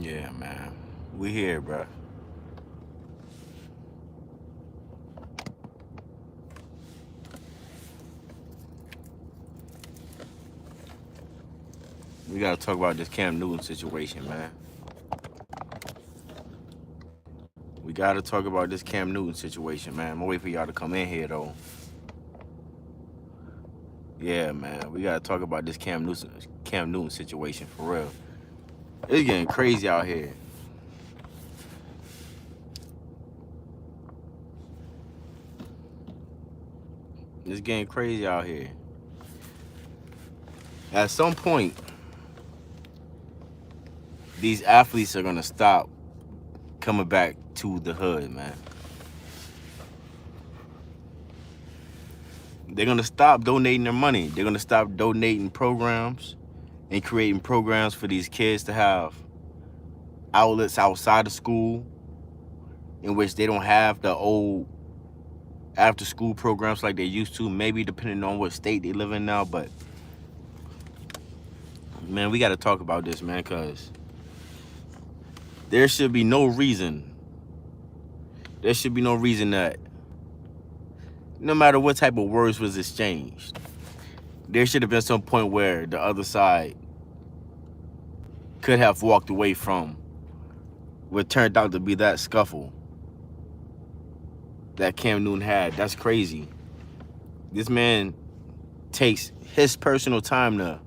Yeah, man. We here, bro. We gotta talk about this Cam Newton situation, man. We gotta talk about this Cam Newton situation, man. I'm gonna wait for y'all to come in here, though. Yeah, man. We gotta talk about this Cam Newton situation for real. It's getting crazy out here. It's getting crazy out here. At some point, these athletes are gonna stop coming back to the hood, man. They're gonna stop donating their money. They're gonna stop donating programs and creating programs for these kids to have outlets outside of school in which they don't have the old after school programs like they used to, maybe depending on what state they live in now. But man, we got to talk about this, man, because there should be no reason that no matter what type of words was exchanged, there should have been some point where the other side could have walked away from what turned out to be that scuffle that Cam Newton had. That's crazy. This man takes his personal time to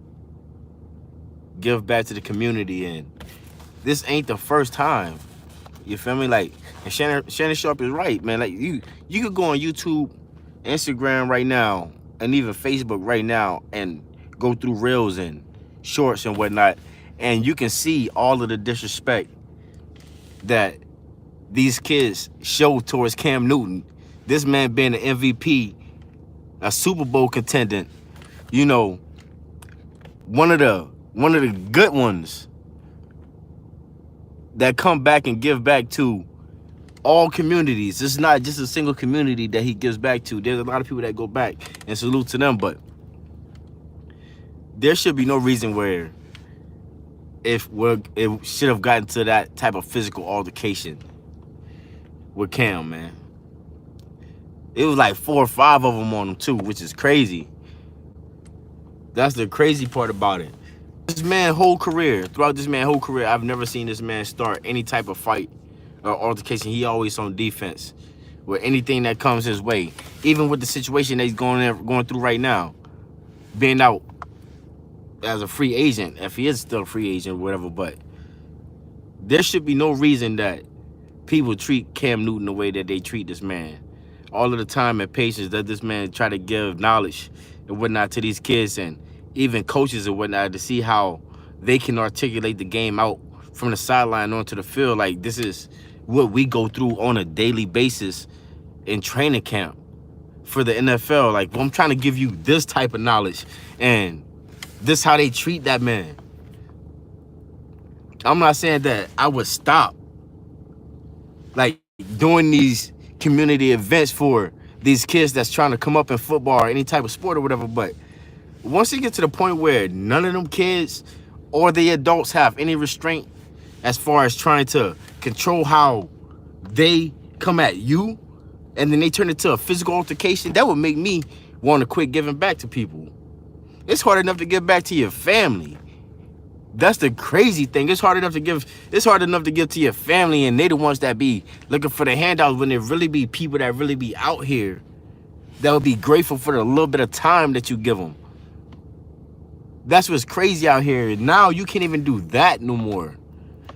give back to the community, and this ain't the first time. You feel me? Like, and Shannon Sharpe is right, man. Like, you could go on YouTube, Instagram right now, and even Facebook right now, and go through reels and shorts and whatnot, and you can see all of the disrespect that these kids show towards Cam Newton. This man being an MVP, a Super Bowl contendant, you know, one of the good ones that come back and give back to all communities. It's not just a single community that he gives back to. There's a lot of people that go back, and salute to them, but there should be no reason where it should have gotten to that type of physical altercation with Cam, man. It was like 4 or 5 of them on him too, which is crazy. That's the crazy part about it. Throughout this man's whole career, I've never seen this man start any type of fight or altercation. He always on defense with anything that comes his way. Even with the situation that he's going through right now, being out as a free agent, if he is still a free agent or whatever, but there should be no reason that people treat Cam Newton the way that they treat this man. All of the time and patience that this man try to give knowledge and whatnot to these kids, and even coaches and whatnot, to see how they can articulate the game out from the sideline onto the field. Like, this is what we go through on a daily basis in training camp for the NFL. Like, well, I'm trying to give you this type of knowledge, and this how they treat that man. I'm not saying that I would stop like doing these community events for these kids that's trying to come up in football or any type of sport or whatever, but once you get to the point where none of them kids or the adults have any restraint as far as trying to control how they come at you, and then they turn into a physical altercation, that would make me want to quit giving back to people. It's hard enough to give back to your family. That's the crazy thing. It's hard enough to give to your family, and they the ones that be looking for the handouts, when there really be people that really be out here that would be grateful for the little bit of time that you give them. That's what's crazy out here. Now you can't even do that no more.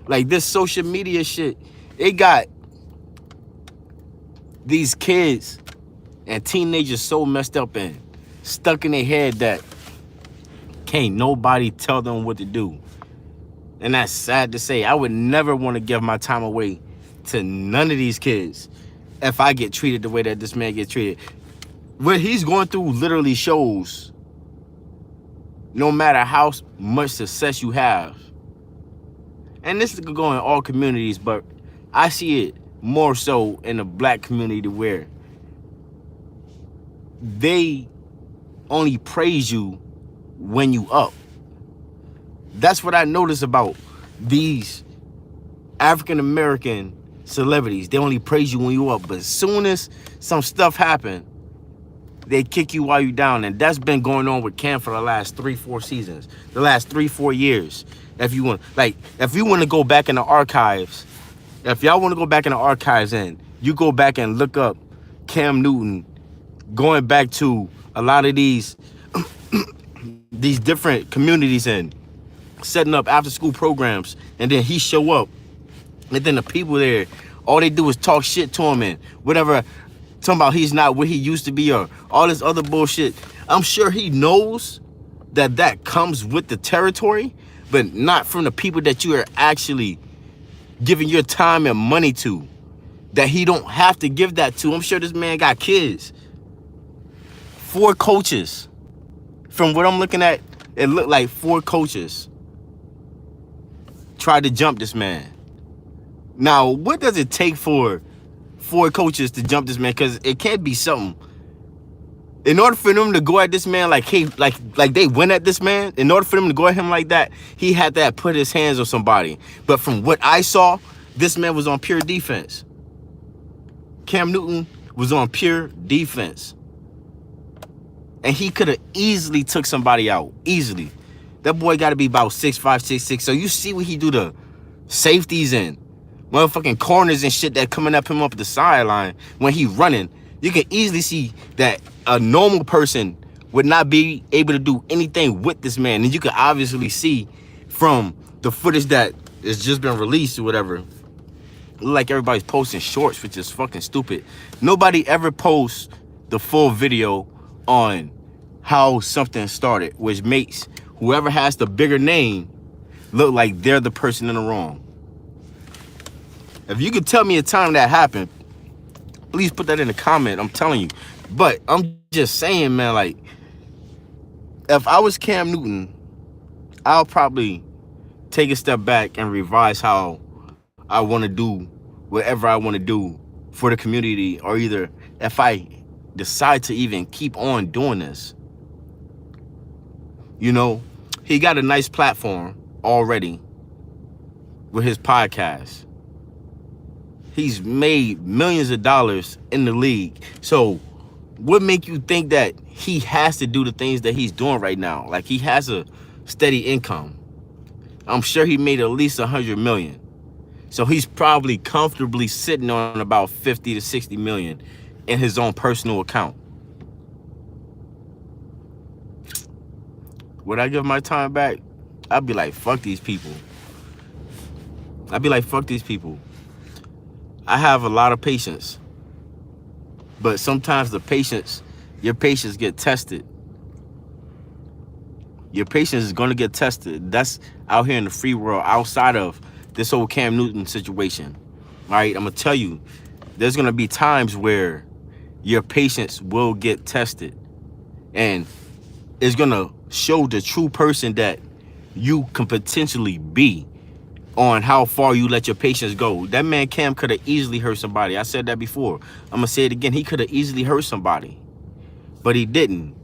Like, this social media shit, it got these kids and teenagers so messed up and stuck in their head that can't nobody tell them what to do. And that's sad to say. I would never want to give my time away to none of these kids if I get treated the way that this man gets treated. What he's going through literally shows no matter how much success you have, and this could go in all communities, but I see it more so in the black community, where they only praise you when you up. That's what I notice about these African American celebrities, they only praise you when you up, but as soon as some stuff happen, they kick you while you down. And that's been going on with Cam for the last 3-4 seasons, the last 3-4 years. If you want to go back in the archives, if y'all want to go back in the archives and you go back and look up Cam Newton going back to a lot of these different communities and setting up after school programs, and then he show up, and then the people there, all they do is talk shit to him and whatever, talking about he's not what he used to be or all this other bullshit. I'm sure he knows that comes with the territory, but not from the people that you are actually giving your time and money to, that he don't have to give that to. I'm sure this man got kids. 4 coaches. From what I'm looking at, it looked like 4 coaches tried to jump this man. Now, what does it take for 4 coaches to jump this man? Because it can't be something. In order for them to go at this man like they went at this man, in order for them to go at him like that, he had to put his hands on somebody. But from what I saw, this man was on pure defense. Cam Newton was on pure defense. And he could have easily took somebody out. Easily. That boy got to be about 6'5", 6'6". So you see what he do to safeties and motherfucking corners and shit that coming up him up the sideline when he running. You can easily see that a normal person would not be able to do anything with this man. And you can obviously see from the footage that has just been released or whatever, look like everybody's posting shorts, which is fucking stupid. Nobody ever posts the full video on how something started, which makes whoever has the bigger name look like they're the person in the wrong. If you could tell me a time that happened, please put that in the comment. I'm telling you. But I'm just saying, man, like, if I was Cam Newton, I'll probably take a step back and revise how I want to do whatever I want to do for the community, or either if I decide to even keep on doing this. You know, he got a nice platform already with his podcast. He's made millions of dollars in the league. So what make you think that he has to do the things that he's doing right now? Like, he has a steady income. I'm sure he made at least 100 million. So he's probably comfortably sitting on about 50 to 60 million in his own personal account. Would I give my time back? I'd be like, fuck these people. I'd be like, fuck these people. I have a lot of patience, but sometimes your patience get tested. Your patience is going to get tested. That's out here in the free world, outside of this whole Cam Newton situation. All right, I'm going to tell you, there's going to be times where your patience will get tested, and it's going to show the true person that you can potentially be on how far you let your patience go. That man Cam could have easily hurt somebody. I said that before. I'm going to say it again. He could have easily hurt somebody, but he didn't.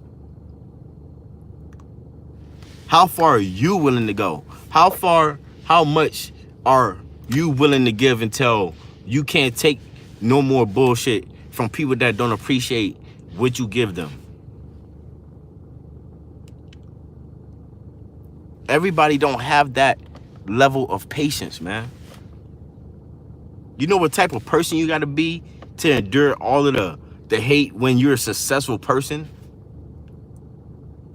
How far are you willing to go? How much are you willing to give until you can't take no more bullshit from people that don't appreciate what you give them? Everybody don't have that level of patience, man. You know what type of person you got to be to endure all of the hate when you're a successful person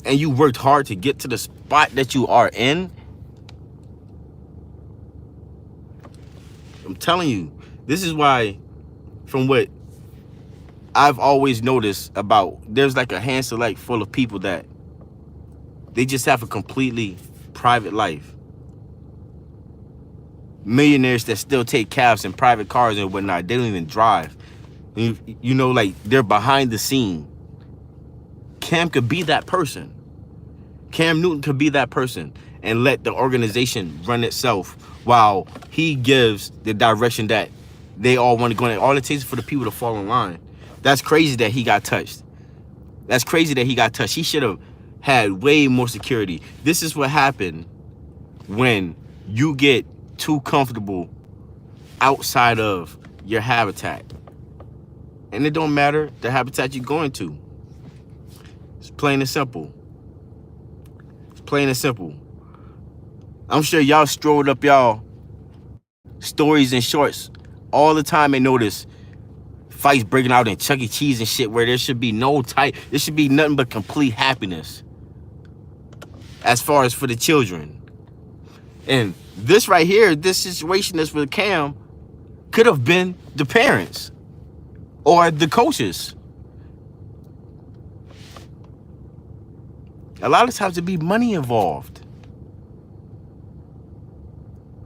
and you worked hard to get to the spot that you are in? I'm telling you, this is why, from what I've always noticed about, there's like a hand select full of people that they just have a completely private life. Millionaires that still take cabs and private cars and whatnot. They don't even drive. You know, like, they're behind the scene. Cam could be that person. Cam Newton could be that person and let the organization run itself while he gives the direction that they all want to go in. All it takes is for the people to fall in line. That's crazy that he got touched. That's crazy that he got touched. He should have had way more security. This is what happened when you get too comfortable outside of your habitat. And it don't matter the habitat you're going to. It's plain and simple. It's plain and simple. I'm sure y'all strolled up y'all stories and shorts all the time and notice fights breaking out in Chuck E. Cheese and shit where there should be there should be nothing but complete happiness as far as for the children. And this right here, this situation that's with Cam could have been the parents or the coaches. A lot of times there be money involved.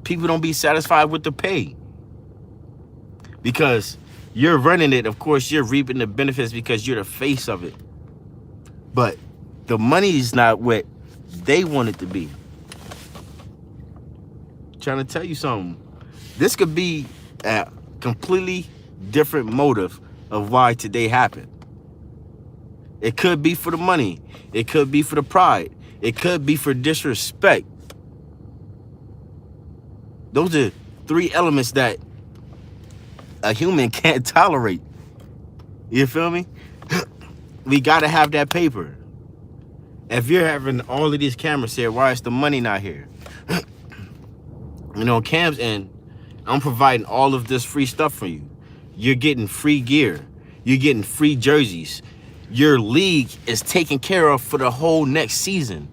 People don't be satisfied with the pay because you're running it. Of course, you're reaping the benefits because you're the face of it. But the money is not what they want it to be. Trying to tell you something. This could be a completely different motive of why today happened. It could be for the money. It could be for the pride. It could be for disrespect. Those are three elements that a human can't tolerate. You feel me? We gotta have that paper. If you're having all of these cameras here, why is the money not here? You know, Cam's in, I'm providing all of this free stuff for you. You're getting free gear. You're getting free jerseys. Your league is taken care of for the whole next season,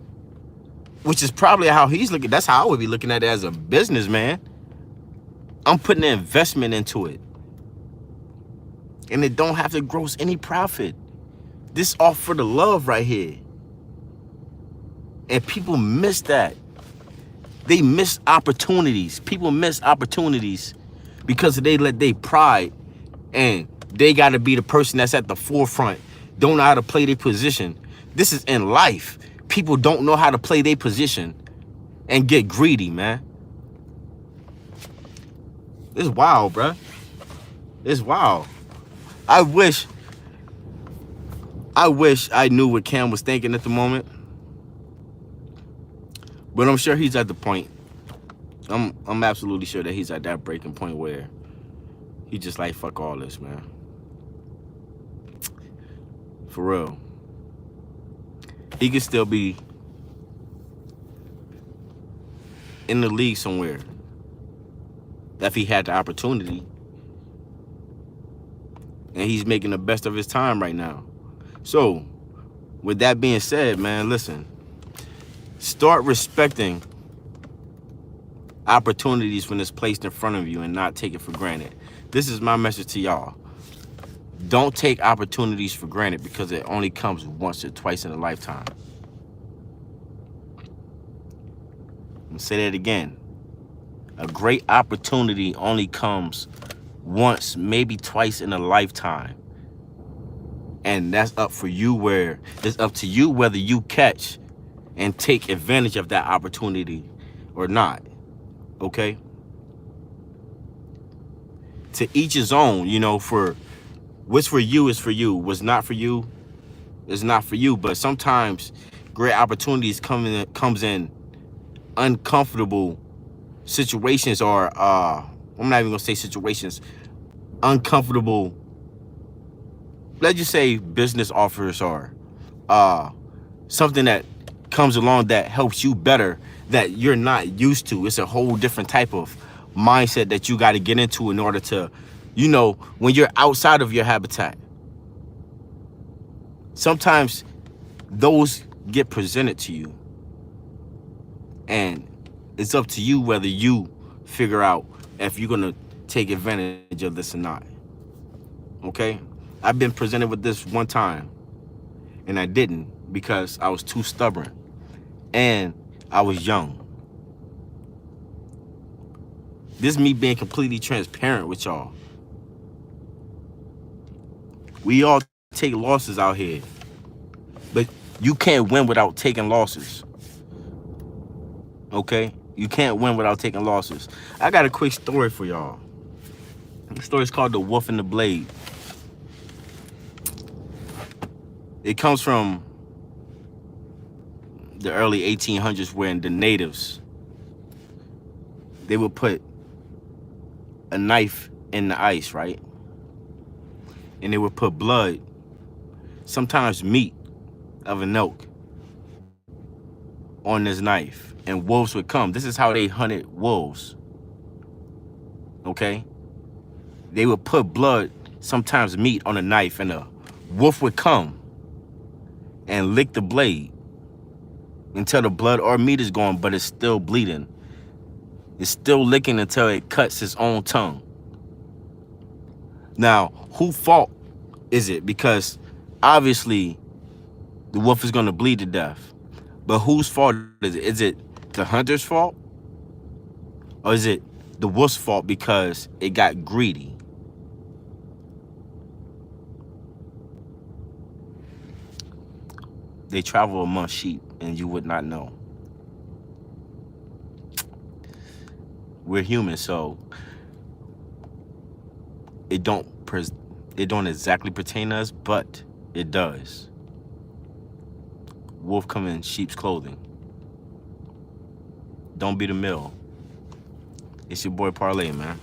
which is probably how he's looking. That's how I would be looking at it as a businessman. I'm putting an investment into it. And it don't have to gross any profit. This all for the love right here. And people miss that. They miss opportunities. People miss opportunities because they let their pride, and they got to be the person that's at the forefront, don't know how to play their position. This is in life. People don't know how to play their position and get greedy, man. It's wild, bruh. It's wild. I wish I knew what Cam was thinking at the moment. But I'm sure he's at the point. I'm absolutely sure that he's at that breaking point where he just like, fuck all this, man. For real. He could still be in the league somewhere if he had the opportunity. And he's making the best of his time right now. So, with that being said, man, listen. Start respecting opportunities when it's placed in front of you and not take it for granted. This is my message to y'all. Don't take opportunities for granted because it only comes once or twice in a lifetime. I'm gonna say that again. A great opportunity only comes once, maybe twice in a lifetime. And that's up for you where it's up to you whether you catch and take advantage of that opportunity or not. Okay? To each his own, you know, for what's for you is for you. What's not for you is not for you. But sometimes great opportunities comes in uncomfortable situations, or I'm not even gonna say situations, uncomfortable, let's just say business offers, or something that comes along that helps you better that you're not used to. It's a whole different type of mindset that you got to get into in order to, you know, when you're outside of your habitat. Sometimes those get presented to you, and it's up to you whether you figure out if you're gonna take advantage of this or not. Okay? I've been presented with this one time, and I didn't because I was too stubborn and I was young. This is me being completely transparent with y'all. We all take losses out here, but you can't win without taking losses. Okay? You can't win without taking losses. I got a quick story for y'all. The story is called The Wolf and the Blade. It comes from the early 1800s when the natives, they would put a knife in the ice, right? And they would put blood, sometimes meat of an elk, on this knife, and wolves would come. This is how they hunted wolves. Okay? They would put blood, sometimes meat, on a knife, and a wolf would come and lick the blade until the blood or meat is gone, but it's still bleeding. It's still licking until it cuts its own tongue. Now, whose fault is it? Because obviously the wolf is going to bleed to death. But whose fault is it? Is it the hunter's fault? Or is it the wolf's fault because it got greedy? They travel among sheep and you would not know. We're human, so it don't exactly pertain to us, but it does. Wolf come in sheep's clothing. Don't be the mill. It's your boy Parlay, man.